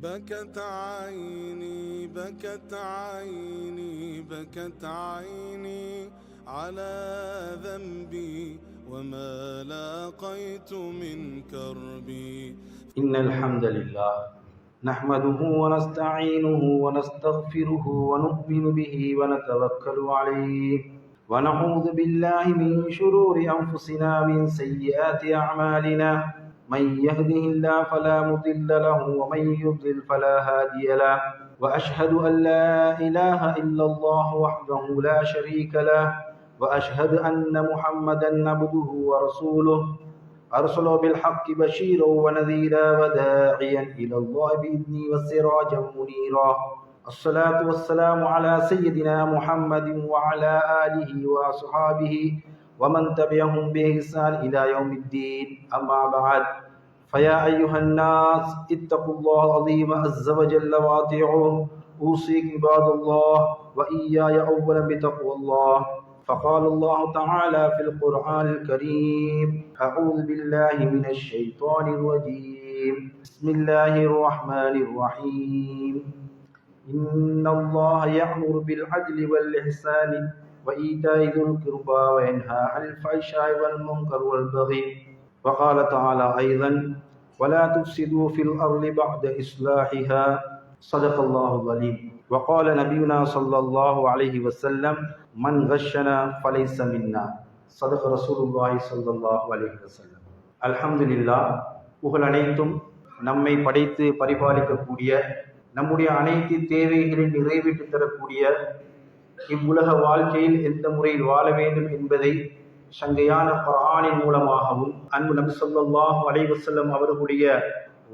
بكت عيني بكت عيني بكت عيني على ذنبي وما لاقيت من كربي. إن الحمد لله نحمده ونستعينه ونستغفره ونؤمن به ونتوكل عليه ونعوذ بالله من شرور أنفسنا من سيئات أعمالنا من يهده الله فلا مضل له ومن يضلل فلا هادي له وأشهد أن لا إله إلا الله وحده لا شريك له وأشهد أن محمدا عبده ورسوله أرسله بالحق بشيرا ونذيرا وداعيا إلى الله بإذنه وسراجا منيرا. الصلاة والسلام على سيدنا محمد وعلى آله وأصحابه ومن تبعهم بإحسان إلى يوم الدين. أما بعد، فيا أيها الناس اتقوا الله العظيم عز وجل وأطيعوه. أوصيكم عباد الله وإياي أولا بتقوى الله. فقال الله تعالى في القرآن الكريم: أعوذ بالله من الشيطان الرجيم، بسم الله الرحمن الرحيم. إن الله يأمر بالعدل والإحسان وإيتاء ذي القربى وينهى عن الفحشاء والمنكر والبغي. وقال تعالى أيضا: ولا تفسدوا في الأرض بعد إصلاحها. صدق الله العظيم. وقال نبينا صلى الله عليه وسلم: من غشنا فليس منا. صدق رسول الله صلى الله عليه وسلم. அல்ஹம்துலில்லாஹ், புகழ் அனைத்தும் நம்மை படைத்து பரிபாலிக்கக்கூடிய, நம்முடைய அனைத்து தேவைகளை நிறைவேற்றி தரக்கூடிய, இவ்வுலக வாழ்க்கையில் எந்த முறையில் வாழ வேண்டும் என்பதை சங்கையான குர்ஆனின் மூலமாகவும் அன்பு நபி ஸல்லல்லாஹு அலைஹி வஸல்லம் அவர்களுடைய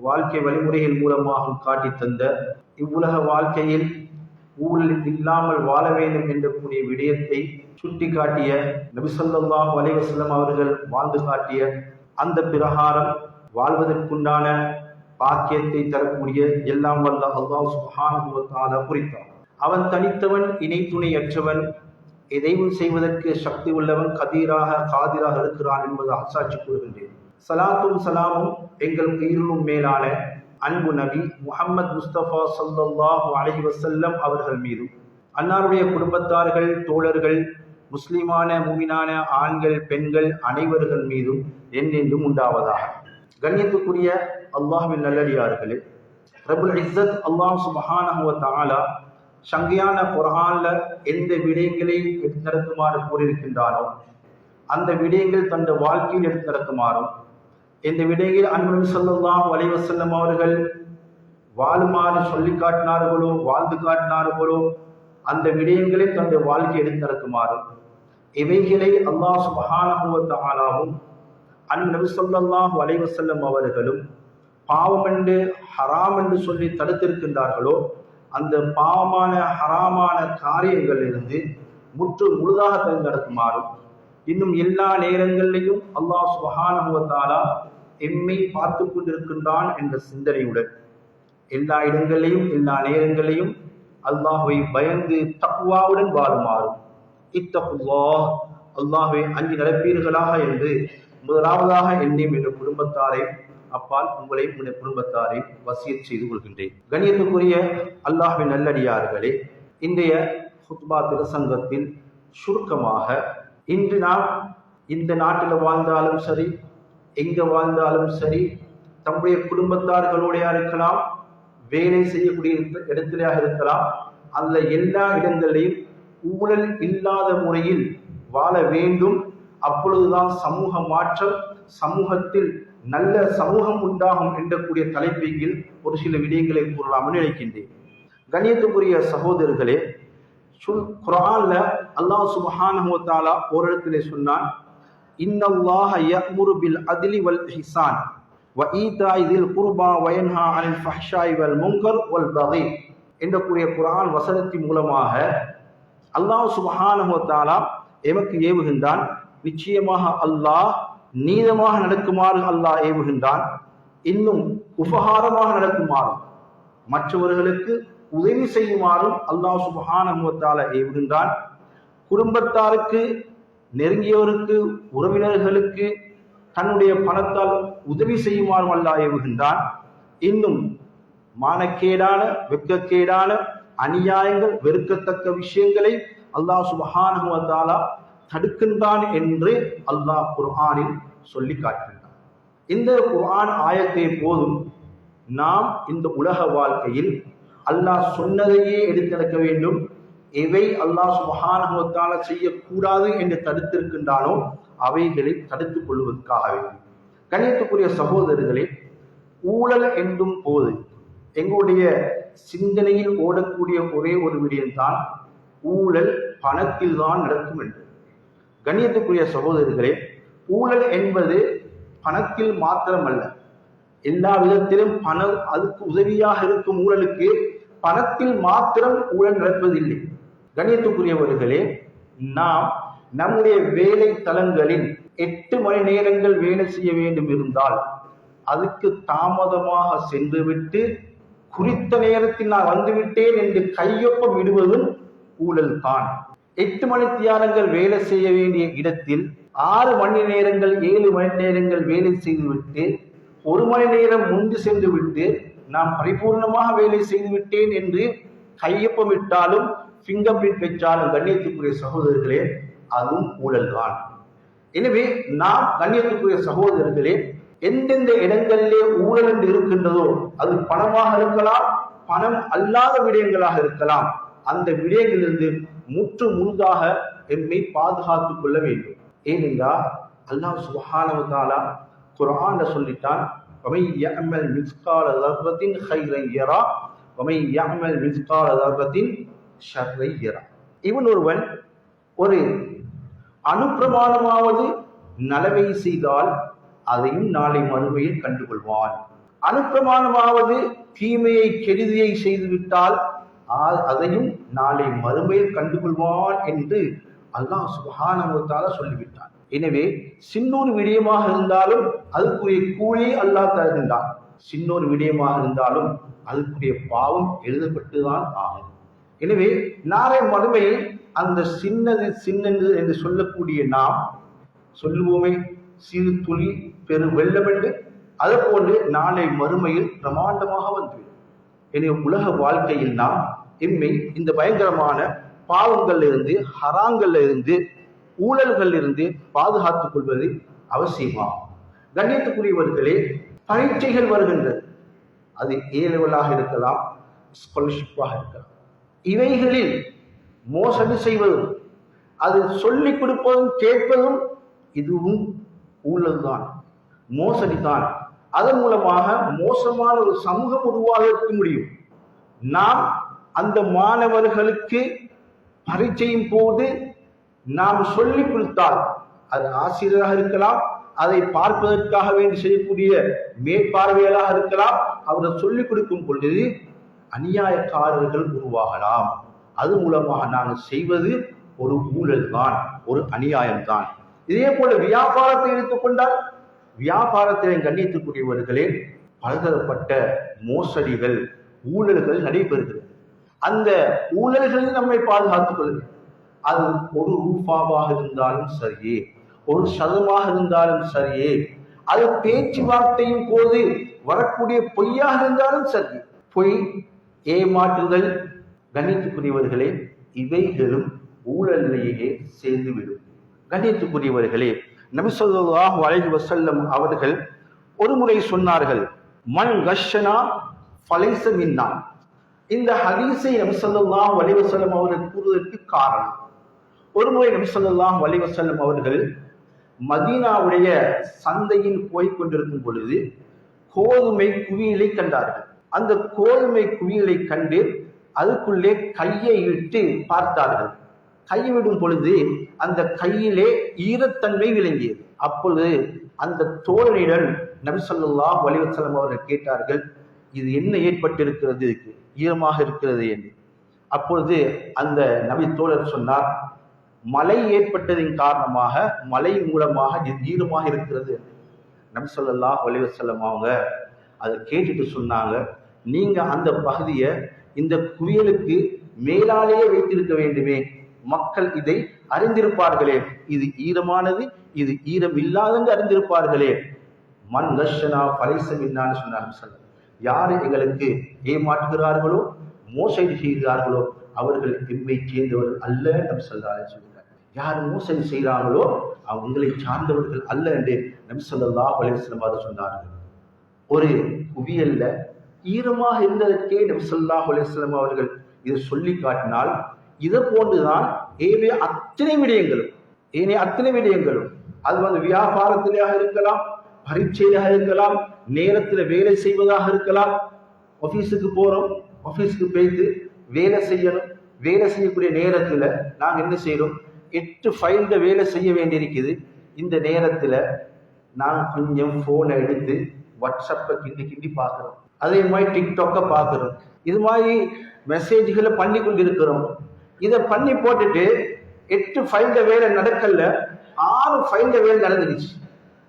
வாழ்க்கை வழிமுறைகள் மூலமாகவும் காட்டி தந்த இவ்வுலக வாழ்க்கையில் ஊழல் இல்லாமல் வாழ வேண்டும் என்ற கூடிய விடயத்தை சுட்டி காட்டிய நபி ஸல்லல்லாஹு அலைஹி வஸல்லம் அவர்கள் வாழ்ந்து காட்டிய அந்த பிரகாரம் வாழ்வதற்குண்டான பாக்கியத்தை தரக்கூடிய எல்லாம் வல்ல அல்லாஹ் சுப்ஹானஹு வ தஆலா குறித்தார். அவன் தனித்தவன், இணை துணையற்றவன், எதையும் செய்வதற்கு சக்தி உள்ளவன், காதிராக இருக்கிறான் என்பது அசாட்சி கூறுகின்றேன். சலாத்தும் சலாமும் எங்கள் உயிரினும் மேலான அன்பு நபி முஹம்மது முஸ்தபா ஸல்லல்லாஹு அலைஹி வஸல்லம் அவர்கள் மீதும், அன்னாருடைய குடும்பத்தார்கள், தோழர்கள், முஸ்லிமான மூமினான ஆண்கள், பெண்கள் அனைவர்கள் மீதும் என்றென்றும் உண்டாவதாக. கண்ணியத்துக்குரிய அல்லாஹ்வின் நல்லடியார்களே, ரப்புல் இஸ்ஸத் அல்லாஹ் சுப்ஹானஹு வ தஆலா சங்கையான குர்ஆன்ல எந்த விடயங்களை எடுத்து நடத்துமாறு கூறியிருக்கின்றானோ அந்த விடயங்கள் தந்த வாழ்க்கையில் எடுத்து நடத்துமாறும், இந்த விடயங்கள் அன்பு ஸல்லல்லாஹு அலைஹி வஸல்லம் அவர்கள் வாழுமாறு சொல்லி காட்டினார்களோ, வாழ்ந்து காட்டினார்களோ அந்த விடயங்களை தந்த வாழ்க்கை எடுத்து நடத்துமாறும், இவைகளை அல்லாஹ் சுப்ஹானஹு வ தஆலாவும் அன்பு ஸல்லல்லாஹு அலைஹி வஸல்லம் அவர்களும் பாவம் என்று ஹராம் என்று சொல்லி தடுத்திருக்கின்றார்களோ அந்த பாவமான ஹராமான காரியங்களிலிருந்து முற்று முழுதாக தந்து நடத்துமாறும், இன்னும் எல்லா நேரங்களிலையும் அல்லாஹ் சுப்ஹானஹு வ தஆலா எம்மை பார்த்து கொண்டிருக்கின்றான் என்ற சிந்தனையுடன் எல்லா இடங்களிலையும் எல்லா நேரங்களிலையும் அல்லாஹ்வை பயந்து தக்வாவுடன் வாழுமாறும், இத்தகுல்லாஹ், அல்லாஹ்வை அஞ்சி நடப்பீர்களாக என்று முதலாவதாக என்னையும் என்ற குடும்பத்தாரை, அப்பால் உங்களையும் உடைய குடும்பத்தாரை வசியத் செய்து கொள்கின்றேன். கண்ணியத்துக்குரிய அல்லாஹ்வின் நல்லடியார்களே, இன்றைய ஹுத்பா பிரசங்கத்தில் சுருக்கமாக இன்று நாம் இந்த நாட்டில் வாழ்ந்தாலும் சரி, எங்கே வாழ்ந்தாலும் சரி, தம்முடைய குடும்பத்தார்களோடையா இருக்கலாம், வேலை செய்யக்கூடிய இடத்திலேயாக இருக்கலாம், அந்த எல்லா இடங்களிலையும் ஊழல் இல்லாத முறையில் வாழ வேண்டும். அப்பொழுதுதான் சமூக மாற்றம், சமூகத்தில் நல்ல சமூகம் உண்டாகும் என்றக்கூடிய தலைப்பில் ஒரு சில விடயங்களை கூறலாம் நினைக்கின்றேன். கண்ணியத்துக்குரிய சகோதரர்களே, குர்ஆன்ல அல்லாஹ் சுப்ஹானஹு வ தஆலா ஒரு இடத்திலே சொன்னான்: இன்னல்லாஹ யஅமுரு பில் அத்லி வல் இஹ்சான் வ ஈதாஇ தில் குர்பா வ யன்ஹா அனில் ஃபஹ்ஷாஇ வல் முன்கர் வல் பகி என்ற கூடிய குர்ஆன் வசனத்தின் மூலமாக அல்லாஹ் சுப்ஹானஹு வ தஆலா எமக்கு ஏவுகின்றான். நிச்சயமாக அல்லாஹ் நீதமாக நடக்குமாறு அல்லாஹ் ஏவுகின்றான். இன்னும் உபகாரமாக நடக்குமாறும், மற்றவர்களுக்கு உதவி செய்யுமாறும் அல்லாஹ் சுப்ஹானஹு வ தஆலா ஏவுகின்றான். குடும்பத்தாருக்கு, நெருங்கியவருக்கு, உறவினர்களுக்கு தன்னுடைய பணத்தால் உதவி செய்யுமாறும் அல்லாஹ் ஏவுகின்றான். இன்னும் மானக்கேடான வெட்கக்கேடான அநியாயங்கள் வெறுக்கத்தக்க விஷயங்களை அல்லாஹ் சுப்ஹானஹு வ தஆலா தடுக்கின்றான் என்று அல்லாஹ் குர்ஆனில் சொல்லி காட்டுகின்றான். இந்த குர்ஆன் ஆயத்தை போதும் நாம் இந்த உலக வாழ்க்கையில் அல்லாஹ் சொன்னதையே எடுத்து வேண்டும். எவை அல்லாஹ் சுப்ஹானஹு வ தஆலா செய்யக்கூடாது என்று தடுத்திருக்கின்றானோ அவைகளை தடுத்துக் கொள்வதற்காக வேண்டும். கண்ணியத்துக்குரிய சகோதரர்களே, ஊழல் என்றும் போது எங்களுடைய சிந்தனையில் ஓடக்கூடிய ஒரே ஒரு விடயம்தான் ஊழல் பணத்தில் தான் நடக்கும் என்று. கண்ணியத்துக்குரிய சகோதரர்களே, ஊழல் என்பது பணத்தில் மாத்திரமல்ல, எல்லா விதத்திலும் பணம் அதுக்கு உதவியாக இருக்கும். ஊழலுக்கு பணத்தில் மாத்திரம் ஊழல் நடப்பதில்லை. கண்ணியத்துக்குரியவர்களே, நாம் நம்முடைய வேலை தளங்களில் 8 மணி நேரங்கள் வேலை செய்ய வேண்டும் இருந்தால் அதுக்கு தாமதமாக சென்றுவிட்டு குறித்த நேரத்தில் நான் வந்துவிட்டேன் என்று கையொப்பம் இடுவதும் ஊழல் தான். 8 மணி தியானங்கள் வேலை செய்ய வேண்டிய இடத்தில் 6 மணி நேரங்கள் 7 மணி நேரங்கள் வேலை செய்துவிட்டு 1 மணி நேரம் முன்பு சென்று விட்டு நான் பரிபூர்ணமாக வேலை செய்து விட்டேன் என்று கையொப்பம் இட்டாலும் ஃபிங்கர் பிரிண்ட் வச்சாலும் கண்ணியத்துக்குரிய சகோதரர்களே அதுவும் ஊழல் தான். எனவே நாம் கண்ணியத்துக்குரிய சகோதரர்களே, எந்தெந்த இடங்களிலே ஊழல் என்று இருக்கின்றதோ அது பணமாக இருக்கலாம், பணம் அல்லாத விடயங்களாக இருக்கலாம், அந்த விடயங்களிலிருந்து முற்று முழுதாக எம்மை பாதுகாத்துக் கொள்ள வேண்டும். ஏனென்றால் அல்லாஹ் சுப்ஹானஹு வ தஆலா குர்ஆன்ல சொல்லிட்டான், வமன் யஅமல் மிஸ்கால தர்ரத்தின் கைரன் யரா வமன் யஅமல் மிஸ்கால தர்ரத்தின் ஷர்ரை யரா. இவன் ஒருவன் ஒரு அனுப்பிரமாணமாவது நலவை செய்தால் அதையும் நாளை மறுமையில் கண்டுகொள்வான். அனுப்பிரமாணமாவது தீமையை கெடுதியை செய்துவிட்டால் அதையும் நாளை மறுமையில் கண்டுகொள்வான் என்று அல்லாஹ் சுப்ஹானஹு வ தஆலா சொல்லிவிட்டான். எனவே சின்னொரு விடயமாக இருந்தாலும் அதுக்குரிய கூலி அல்லாஹ் தருகின்றான். சின்னொரு விடயமாக இருந்தாலும் அதுக்குரிய பாவம் எழுதப்பட்டுதான் ஆகும். எனவே நாளை மறுமையில் அந்த சின்னது சின்னது என்று சொல்லக்கூடிய நாம் சொல்லுவோமே சிறு துளி பெரு வெள்ளம் என்று, அதை போன்று நாளை மறுமையில் பிரமாண்டமாக வந்துவிடும். எனவே உலக வாழ்க்கையில் நாம் எம்மை இந்த பயங்கரமான பாவங்கள்ல இருந்து, ஹராங்கள்ல இருந்து, ஊழல்கள் இருந்து பாதுகாத்துக் கொள்வது அவசியமாகும். கண்ணியத்துக்குரியவர்களே, பரீட்சைகள் வருகின்றது. அது ஏலெவலாக இருக்கலாம், ஸ்காலர்ஷிப்பாக இருக்கலாம். இவைகளில் மோசடி செய்வதும் அது சொல்லிக் கொடுப்பதும் கேட்பதும் இதுவும் ஊழல் தான், மோசடி தான். அதன் மூலமாக மோசமான ஒரு சமூகம் உருவாக இருக்க முடியும். நாம் அந்த மாணவர்களுக்கு பரீட்சையின் போது நாம் சொல்லிக் கொடுத்தால், அது ஆசிரியராக இருக்கலாம், அதை பார்ப்பதற்காக வேண்டி செய்யக்கூடிய மேற்பார்வையாளராக இருக்கலாம், அவர்கள் சொல்லிக் கொடுக்கும் பொழுது அநியாயக்காரர்கள் உருவாகலாம். அது மூலமாக நாங்கள் செய்வது ஒரு ஊழல் தான், ஒரு அநியாயம்தான். இதே போல வியாபாரத்தை எடுத்துக்கொண்டால், வியாபாரத்திலே கண்ணியத்துக்குரியவர்களே பலதரப்பட்ட மோசடிகள் ஊழல்கள் நடைபெறுகிறது. அந்த ஊழல்களில் நம்மை பாதுகாத்துக் கொள்ளுங்கள். அது ஒரு ரூபாவாக இருந்தாலும் சரியே, ஒரு சதமாக இருந்தாலும் சரியே, அது பேச்சுவார்த்தையின் போது வரக்கூடிய பொய்யாக இருந்தாலும் சரி, பொய் ஏமாற்றுதல் கண்ணியத்துக்குரியவர்களே இவைகளும் ஊழலிலேயே சேர்ந்துவிடும். கண்ணியத்துக்குரியவர்களே, நபி ஸல்லல்லாஹு அலைஹி வஸல்லம் அவர்கள் ஒரு முறை சொன்னார்கள், மன் கஷ்ஷனா ஃபலைஸ மின்னா. இந்த ஹதீஸை நபி ஸல்லல்லாஹு அலைஹி வஸல்லம் அவர்கள் கூறுவதற்கு காரணம், ஒரு முறை நபி ஸல்லல்லாஹு அலைஹி வஸல்லம் அவர்கள் மதீனாவுடைய சந்தையில் போய் கொண்டிருக்கும் பொழுது கோதுமை குவியலை கண்டார்கள். அந்த கோதுமை குவியலை கண்டு அதுக்குள்ளே கையை விட்டு பார்த்தார்கள். கையை விடும் பொழுது அந்த கையிலே ஈரத்தன்மை விளங்கியது. அப்பொழுது அந்த தோழனிடம் நபி ஸல்லல்லாஹு அலைஹி வஸல்லம் அவர்கள் கேட்டார்கள், இது என்ன ஏற்பட்டிருக்கிறது, ஈரமாக இருக்கிறது என்று. அப்பொழுது அந்த நபி தோழர் சொன்னார், மழை ஏற்பட்டதின் காரணமாக, மழை மூலமாக இது ஈரமாக இருக்கிறது. நபி ஸல்லல்லாஹு அலைஹி வஸல்லம் அவங்க அதை கேட்டுட்டு சொன்னாங்க, நீங்க அந்த பகுதியை இந்த குவியலுக்கு மேலாலேயே வைத்திருக்க வேண்டுமே, மக்கள் இதை அறிந்திருப்பார்களே, இது ஈரமானது இது ஈரம் இல்லாதென்று அறிந்திருப்பார்களே. மன் கஷ்ஷனா ஃபலைஸ மின்னான்னு சொன்னார். யார் எங்களுக்கு ஏமாற்றுகிறார்களோ மோசடி செய்கிறார்களோ அவர்கள் எம்மை சேர்ந்தவர்கள் அல்ல நபி ஸல்லல்லாஹு அலைஹி வஸல்லம். யார் மோசடி செய்கிறார்களோ அவங்களை சார்ந்தவர்கள் அல்ல என்று நபி ஸல்லல்லாஹு அலைஹி வஸல்லம் அவர்கள் சொன்னார்கள். ஒரு குவியல்ல ஈரமாக இருந்ததற்கே நபி ஸல்லல்லாஹு அலைஹி வஸல்லம் அவர்கள் இதை சொல்லி காட்டினால், இதை போன்றுதான் ஏனைய அத்தனை விடயங்களும் அது வியாபாரத்திலாக இருக்கலாம், பரீட்சையாக இருக்கலாம், நேரத்தில் வேலை செய்வதாக இருக்கலாம். ஆபீஸுக்கு போறோம், ஆபீஸுக்கு போயிட்டு வேலை செய்யணும். வேலை செய்யக்கூடிய நேரத்தில் நாங்கள் என்ன செய்யறோம், 8 ஃபைல்ல வேலை செய்ய வேண்டியிருக்குது. இந்த நேரத்தில் நான் கொஞ்சம் போனை எடுத்து வாட்ஸ்அப்பை கிண்டி பார்க்குறோம், அதே மாதிரி டிக்டாக்கை பார்க்குறோம், இது மாதிரி மெசேஜ்களை பண்ணி கொண்டிருக்கிறோம். இதை பண்ணி போட்டுட்டு 8 ஃபைல்ல வேலை நடக்கல, 6 ஃபைல்ல வேலை நடந்துருச்சு.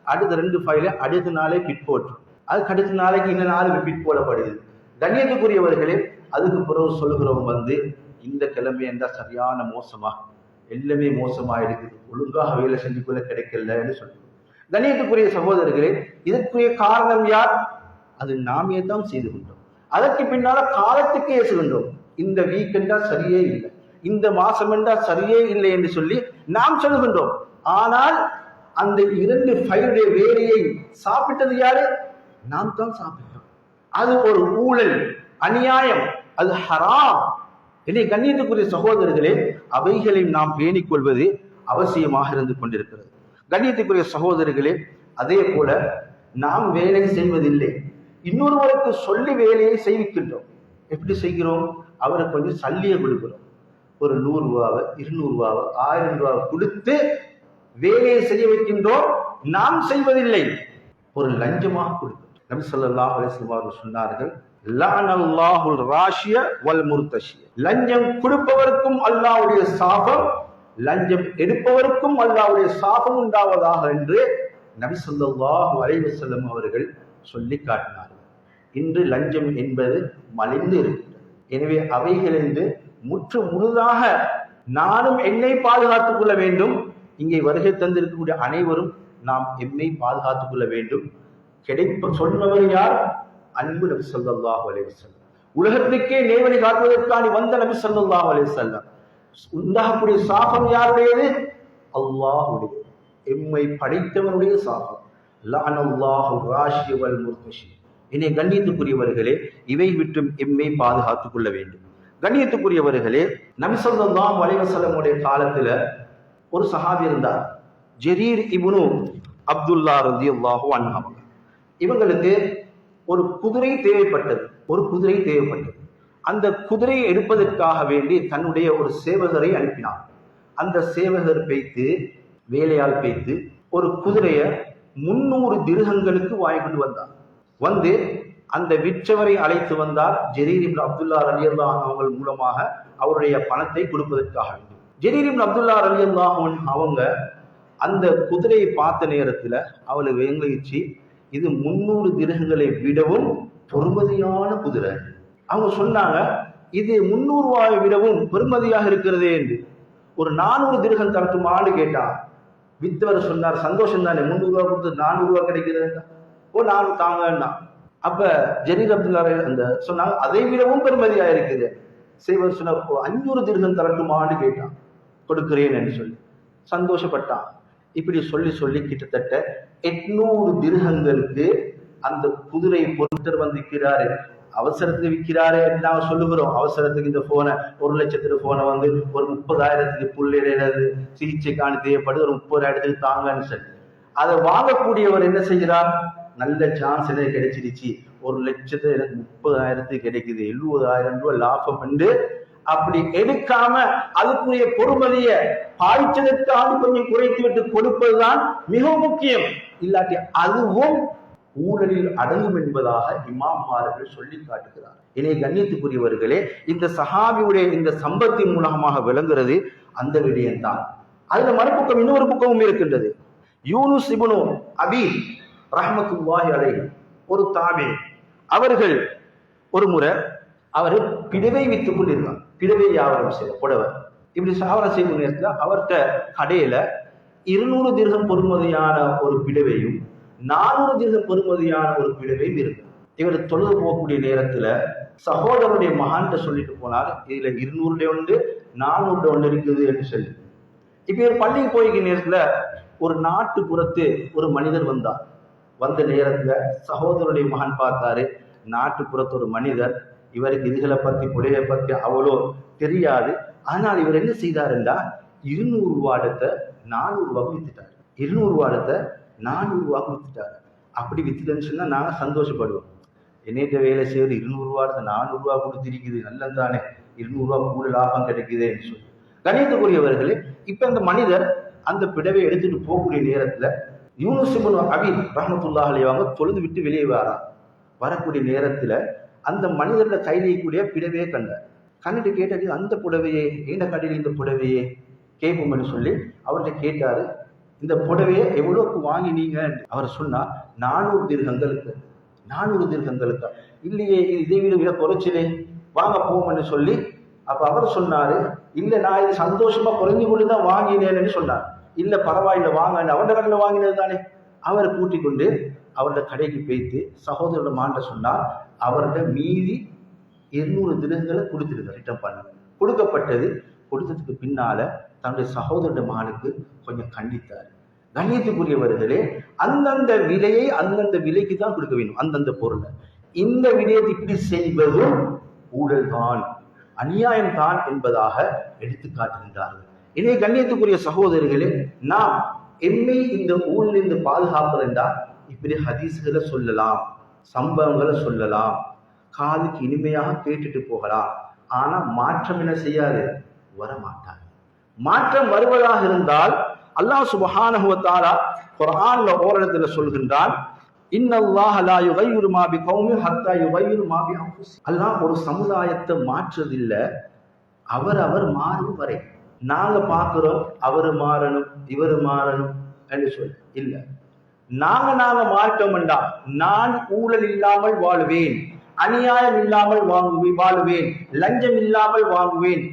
அடுத்த 2 ஃபைலை அடுத்த நாளே பிட் போட்டுரும். அதுக்கு அடுத்த நாளைக்கு இன்னும் 4 பிட் போடப்படுது. கண்ணியத்துக்குரியவர்களே, அதுக்கு பிறகு சொல்லுகிறவங்க இந்த கிழமை என்றால் சரியான மோசமா, எல்லாமே மோசமா இருக்குது, ஒழுங்காக வேலை செஞ்சு கொள்ள கிடைக்கலன்னு சொல்லுவோம். கண்ணியத்துக்குரிய சகோதரர்களே, இதற்குரிய காரணம் யார்? அது நாமே தான் செய்து கொண்டோம். அதற்கு பின்னால காலத்துக்கு ஏசுகின்றோம். இந்த வீக் என்றால் சரியே இல்லை, இந்த மாசம் என்றால் சரியே இல்லை என்று சொல்லி நாம் சொல்லுகின்றோம். ஆனால் அந்த 2 ஃபைலுடைய வேலையை சாப்பிட்டது யாரு? நாம் தான் சாப்பிட்டோம். அது ஒரு ஊழல், அநியாயம், அது ஹராம். இதை கண்ணியத்துக்குரிய சகோதரர்களே, அவைகளை நாம் பேணிக் கொள்வது அவசியமாக இருந்து கொண்டிருக்கிறது. கண்ணியத்துக்குரிய சகோதரர்களே, அதே போல நாம் வேலை செய்வதில்லை, இன்னொருவருக்கு சொல்லி வேலையை செய்விக்கின்றோம். எப்படி செய்கிறோம்? அவருக்கு கொஞ்சம் சல்லியை கொடுக்கிறோம். ஒரு 100 ரூபாவை 200 ரூபாவை 1000 ரூபாவை கொடுத்து வேலையை செய்ய வைக்கின்றோம். நாம் செய்வதில்லை, ஒரு லஞ்சமாக கொடுக்கிறோம். நபி ஸல்லல்லாஹு அலைஹி வஸல்லம் அவர்கள் சொன்னார்கள், லஅனல்லாஹுல் ராஷிய வல் முர்தஷிய. லஞ்சம் கொடுப்பவருக்கும் அல்லாஹ்வுடைய சாபம், லஞ்சம் எடுப்பவருக்கும் அல்லாஹ்வுடைய சாபம் உண்டாவதாக என்று நபி ஸல்லல்லாஹு அலைஹி வஸல்லம் அவர்கள் சொல்லி காட்டினார்கள். இன்று லஞ்சம் என்பது மலிந்து இருக்கிறது. எனவே அவைகளிலிருந்து முற்று முழுதாக நானும் என்னை பாதுகாத்துக் கொள்ள வேண்டும். இங்கே வருகை தந்திருக்கக்கூடிய அனைவரும் நாம் எம்மை பாதுகாத்துக் கொள்ள வேண்டும். சொன்னவர் யார்? அன்பு நபி ஸல்லல்லாஹு அலைஹி வஸல்லம். உலகத்துக்கே நேர்வழி காட்டுவதற்கான வந்த நபி ஸல்லல்லாஹு அலைஹி வஸல்லம். உண்டாகக்கூடிய சாபம் யாருடையது? அல்லாஹ்வுடையது, எம்மை படைத்தவனுடைய சாபம். லஅனல்லாஹு ராஷிய வல் முர்தஷி. இனி கண்ணியத்துக்குரியவர்களே, இவை விட்டும் எம்மை பாதுகாத்துக் கொள்ள வேண்டும். கண்ணியத்துக்குரியவர்களே, நபி ஸல்லல்லாஹு அலைஹி வஸல்லமுடைய காலத்துல ஒரு சஹாபி இருந்தார், ஜரீர் இப்னு அப்துல்லா ரலியல்லாஹு அன்ஹு. இவங்களுக்கு ஒரு குதிரை தேவைப்பட்டது. அந்த குதிரையை எடுப்பதற்காக வேண்டி தன்னுடைய ஒரு சேவகரை அனுப்பினார். அந்த சேவகர் பேய்த்து, வேலையால் பேய்த்து ஒரு குதிரையை 300 திர்ஹங்களுக்கு வாங்கி கொண்டு வந்தார். வந்து அந்த விற்றவரை அழைத்து வந்தார். ஜரீர் இப்னு அப்துல்லா ரலியல்லாஹு அன்ஹு அவங்க மூலமாக அவருடைய பணத்தை கொடுப்பதற்காக வேண்டி. ஜரீர் இப்னு அப்துல்லா ரலியல்லாஹு அன்ஹு அவங்க அந்த குதிரையை பார்த்த நேரத்தில் அவளை வேங்கிச்சு, இது 300 திர்ஹங்களை விடவும் பொறுமதியான குதிரை. அவங்க சொன்னாங்க, இது 300 ரூபாயை விடவும் பெருமதியாக இருக்கிறதே என்று. ஒரு 400 திர்ஹம் தரட்டுமான்னு கேட்டார். வித்தவர் சொன்னார், சந்தோஷம் தானே, 300 ரூபாய் கொடுத்து 400 ரூபாய் கிடைக்கிறது, ஓ 400 தாங்கன்னா. அப்ப ஜரீர் அப்துல்லா அந்த சொன்னாங்க, அதை விடவும் பெருமதியா இருக்குது. சேவர் சொன்னார், 500 திர்ஹம் தரட்டுமான்னு கேட்டான். கொடுக்கிறேன் என்று சொல்லி சந்தோஷப்பட்டான். இப்படி சொல்லி கிட்டத்தட்ட 800 திர்ஹங்களுக்கு அந்த குதிரை பொருத்தர் வந்து விற்கிறாரு. அவசரத்துக்கு விற்கிறாரு நாங்கள் சொல்லுகிறோம். அவசரத்துக்கு இந்த போனை 1 லட்சத்துக்கு போனை வந்து ஒரு 30,000க்கு புள்ளிடையிறது சிகிச்சைக்கான தேவைப்படுது, ஒரு 30,000க்கு தாங்கன்னு சொல்லி அதை வாங்கக்கூடியவர் என்ன செய்கிறார்? நல்ல சான்ஸ் எனக்கு கிடைச்சிருச்சு, 1 லட்சத்து எனக்கு 30,000க்கு கிடைக்குது, 70,000 ரூபாய் லாபம் என்று அப்படி எடுக்காம அதுக்குரிய பொறுமதிய பாய்ச்சலுக்காக கொஞ்சம் குறைத்து விட்டு கொடுப்பதுதான் மிக முக்கியம். இல்லாட்டி அதுவும் ஊழலில் அடங்கும் என்பதாக இமாமார்கள் சொல்லி காட்டுகிறார். எனவே கண்ணியத்துக்குரியவர்களே, இந்த சஹாபியுடைய இந்த சம்பத்தின் மூலமாக விளங்குறது அந்த விடயம்தான். அதுல மறுபக்கம் இன்னொரு பக்கமும் இருக்கின்றது. யூனுஸ் இப்னு அபி ரஹ்மத்துல்லாஹி அலைஹி ஒரு தாபி, அவர்கள் ஒரு முறை அவர் பிடவை வித்துக் கொண்டிருந்தார். பிடவை வியாபாரம் செய்ய புடவை இப்படி சாவரம் செய்யும் நேரத்தில் அவர்கிட்ட கடையில 200 திர்ஹம் பொறுமதியான ஒரு பிடவையும் 400 திர்ஹம் பொறுமதியான ஒரு பிடவையும் இருக்கு. இவர் தொழுது போகக்கூடிய நேரத்துல சகோதரனுடைய மகான்கிட்ட சொல்லிட்டு போனார், இதுல 200 உண்டு 400 ஒன்று இருக்குது என்று சொல்லி. இப்ப இவர் பள்ளிக்கு போய்க்க நேரத்துல ஒரு நாட்டுப்புறத்து ஒரு மனிதர் வந்தார். வந்த நேரத்துல சகோதரனுடைய மகன் பார்த்தாரு, நாட்டுப்புறத்து ஒரு மனிதர், இவருக்கு இதுகளை பத்தி புடைய பத்தி அவ்வளோ தெரியாது. ஆனால் இவர் என்ன செய்தாருன்னா 200 ரூபாடத்தை 400 ரூபாய்க்கு வித்துட்டார். 200 ரூபாடத்தை 400 ரூபாய்க்கு வித்துட்டாரு. அப்படி வித்துட்டேன்னு சொன்னா நாங்க சந்தோஷப்படுவோம். என்னைட்ட வேலை செய்வது 200 ரூபாய் 400 ரூபாய் கொடுத்திருக்குது, நல்லதானே, 200 ரூபாய் கூட லாபம் கிடைக்குதுன்னு சொல்லி. கணியத்துக்குரியவர்களே, இப்ப அந்த மனிதர் அந்த பிடவை எடுத்துட்டு போகக்கூடிய நேரத்துல யூனுஸ் இப்னு அபீத் ரஹ்மத்துல்லாஹி அலைஹி அவங்க தொழுது விட்டு வெளியே வரக்கூடிய நேரத்துல அந்த மனிதரோட கையிலேயே கூடிய பிடவையே கண்டார். கண்ணிட்டு கேட்டாரு, அந்த புடவையே எந்த கடையில் இந்த புடவையே கேட்போம்னு சொல்லி அவர்கிட்ட கேட்டாரு, இந்த புடவையை எவ்வளவுக்கு வாங்கினீங்க? அவர் சொன்னா 400 திர்ஹங்களுக்கு. 400 திர்ஹங்களுக்கு. இல்லையே, இதை விட குறைச்சிலே, வாங்க போவோம்னு சொல்லி. அப்ப அவர் சொன்னாரு, இல்ல நான் இது சந்தோஷமா குறைஞ்சு கொண்டு தான் வாங்கினேன்னு சொன்னார். இல்ல பரவாயில்ல வாங்க, அவருடைய கடையில் வாங்கினது தானே. அவரை கூட்டிக் கொண்டு அவருடைய கடைக்கு போய்த்து சகோதரோட மாண்ட சொன்னார், அவருடைய மீதி 200 திரகங்களை கொடுத்துருங்க, ரிட்டர்ன் பண்ண. கொடுக்கப்பட்டது. கொடுத்ததுக்கு பின்னால தன்னுடைய சகோதரருடைய மகனுக்கு கொஞ்சம் கண்டித்தார். கண்ணியத்துக்குரியவர்களே, அந்தந்த விலையை அந்தந்த விலைக்கு தான் கொடுக்க வேண்டும், அந்தந்த பொருளை. இந்த விலையை இப்படி செய்வதும் ஊழல் தான், அநியாயம் தான் என்பதாக எடுத்து காட்டுகின்றார்கள். எனவே கண்ணியத்துக்குரிய சகோதரர்களே, நாம் எம்மை இந்த ஊழிலிருந்து பாதுகாப்பது என்றால் இப்படி ஹதீஸ்களை சொல்லலாம், சம்பவங்களை சொல்லலாம், காதுக்கு இனிமையாக கேட்டுட்டு போகலாம். ஆனா மாற்றம் என்ன செய்யாது? வரமாட்டார். மாற்றம் வருவதாக இருந்தால் அல்லாஹ் சுப்ஹானஹு வ தஆலா குர்ஆன்ல ஓரிடத்துல சொல்கின்றான், இன்னல்லாஹ லா யுகையிரு மா பிகௌமின் ஹத்தா யுகையிரு மா பிஅன்ஃபுஸிஹிம். அல்லாஹ் ஒரு சமுதாயத்தை மாற்றதில்லை அவர் மாறும் வரை. நாங்க பார்க்கிறோம் அவர் மாறணும் இவர் மாறணும் என்று சொல்லி இல்லை. நாங்க மாற்றோம் என்றால் நான் ஊழல் இல்லாமல் வாழ்வேன், அநியாயம் இல்லாமல் வாழுவேன், லஞ்சம் இல்லாமல் வாழ்வேன்,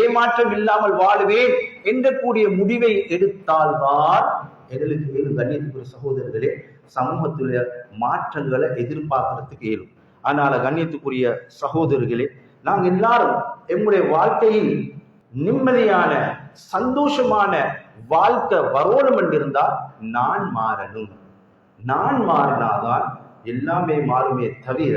ஏமாற்றம் இல்லாமல் வாழுவேன் என்ற கூடிய முடிவை எடுத்தால்தான் எங்களுக்கு கண்ணியத்துக்குரிய சகோதரர்களே சமூகத்துடைய மாற்றங்களை எதிர்பார்க்கறதுக்கு இயலும். அதனால கண்ணியத்துக்குரிய சகோதரர்களே, நாங்க எல்லாரும் எம்முடைய வாழ்க்கையில் நிம்மதியான சந்தோஷமான வாழ்க்கை வரணும் என்றிருந்தால் நான் மாறணும். நான் மாறினாதான் எல்லாமே மாறுமே தவிர,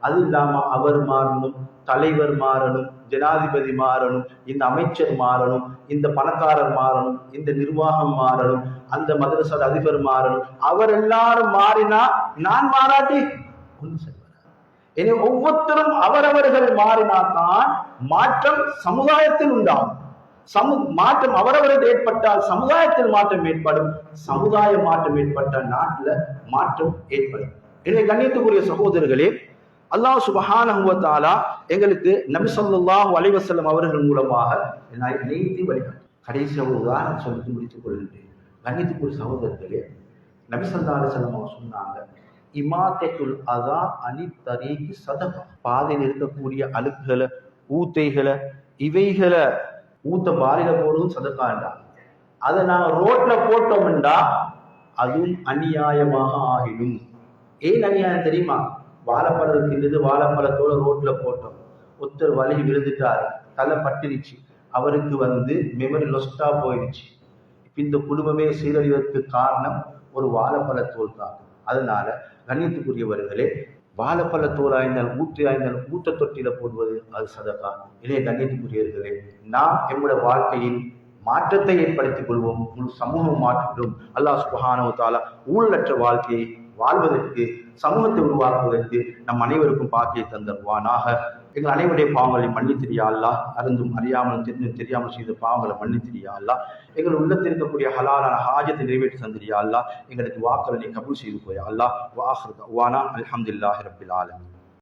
அது இல்லாம அவர் மாறணும், தலைவர் மாறணும், ஜனாதிபதி மாறணும், இந்த அமைச்சர் மாறணும், இந்த பணக்காரர் மாறணும், இந்த நிர்வாகம் மாறணும், அந்த மதரசா அதிபர் மாறணும், அவர் எல்லாரும் மாறினா நான் மாறாட்டி ஒன்றும் செய்வார். எனவே ஒவ்வொருத்தரும் அவரவர்கள் மாறினால்தான் மாற்றம் சமுதாயத்தில் உண்டாகும். மாற்றம் அவரவர்கள் ஏற்பட்டால் சமுதாயத்தில் மாற்றம் ஏற்படும், சமுதாய மாற்றம் ஏற்பட்டால் நாட்டில் மாற்றம் ஏற்படும். எனவே கண்ணியத்துக்குரிய சகோதரர்களே, அல்லாஹ் சுப்ஹானஹு வ தஆலா எங்களுக்கு நபி ஸல்லல்லாஹு அலைஹி வஸல்லம் அவர்கள் மூலமாக நீதி வழிகாட்டு. கடைசி ஒரு உதாரணம் சொல்லி முடித்துக் கொள்கின்றேன். கண்ணியத்துக்குரிய சகோதரர்களே, நபி ஸல்லல்லாஹு அலைஹி வஸல்லம் அவங்க சொன்னாங்க, இமாத்தத்துல் அதா அனி தரீகி சதகா. பாதையில் இருக்கக்கூடிய அழுக்குகளை ஊத்தைகளை இவைகளை ஊத்த பாலில போடுறதும் சதகாண்டா. அதை நாங்க ரோட்ல போட்டோம்டா அதுவும் அநியாயமாக ஆகிடும். ஏன் அநியாயம் தெரியுமா? வாழைப்பழம் தின்னுது, வாழைப்பழத்தோட ரோட்ல போட்டோம், ஒருத்தர் வலி விழுந்துட்டாரு, தலை பட்டுருச்சு, அவருக்கு மெமரி லொஸ்டா போயிடுச்சு. இந்த குடும்பமே சீரழிவதற்கு காரணம் ஒரு வாழைப்பழத்தோல் தான். அதனால கண்ணியத்துக்குரியவர்களே, வாழைப்பழத்தோல் ஆய்ந்தால் ஊத்த தொட்டியில போடுவது அது சதகா. இளைய கண்ணியத்துக்குரியவர்களே, நாம் நம்முடைய வாழ்க்கையில் மாற்றத்தை ஏற்படுத்திக் கொள்வோம், முழு சமூகம் மாற்றிடும். அல்லாஹ் சுப்ஹானஹு வ தஆலா ஊழலற்ற வாழ்க்கையை வாழ்வதற்கு, சமூகத்தை உருவாக்குவதற்கு நம் அனைவருக்கும் பாக்கியை தந்தருவானாக. எங்கள் அனைவருடைய பாவங்களை மன்னித்திரியா அல்லாஹ், அறிந்தும் அறியாமல் தெரிந்தும் தெரியாமல் செய்த பாவங்களை மன்னித்திரியா அல்லாஹ். எங்கள் உள்ளத்தில் இருக்கக்கூடிய ஹலாலான ஹாஜத்தை நிறைவேற்றி தந்திரியா அல்லாஹ். எங்களுக்கு வாக்களை நீ கபூல் செய்து போயா அல்லாஹ். வ ஆஹிரு தஅவானா அல்ஹம்துலில்லாஹி ரப்பில் ஆலமீன்.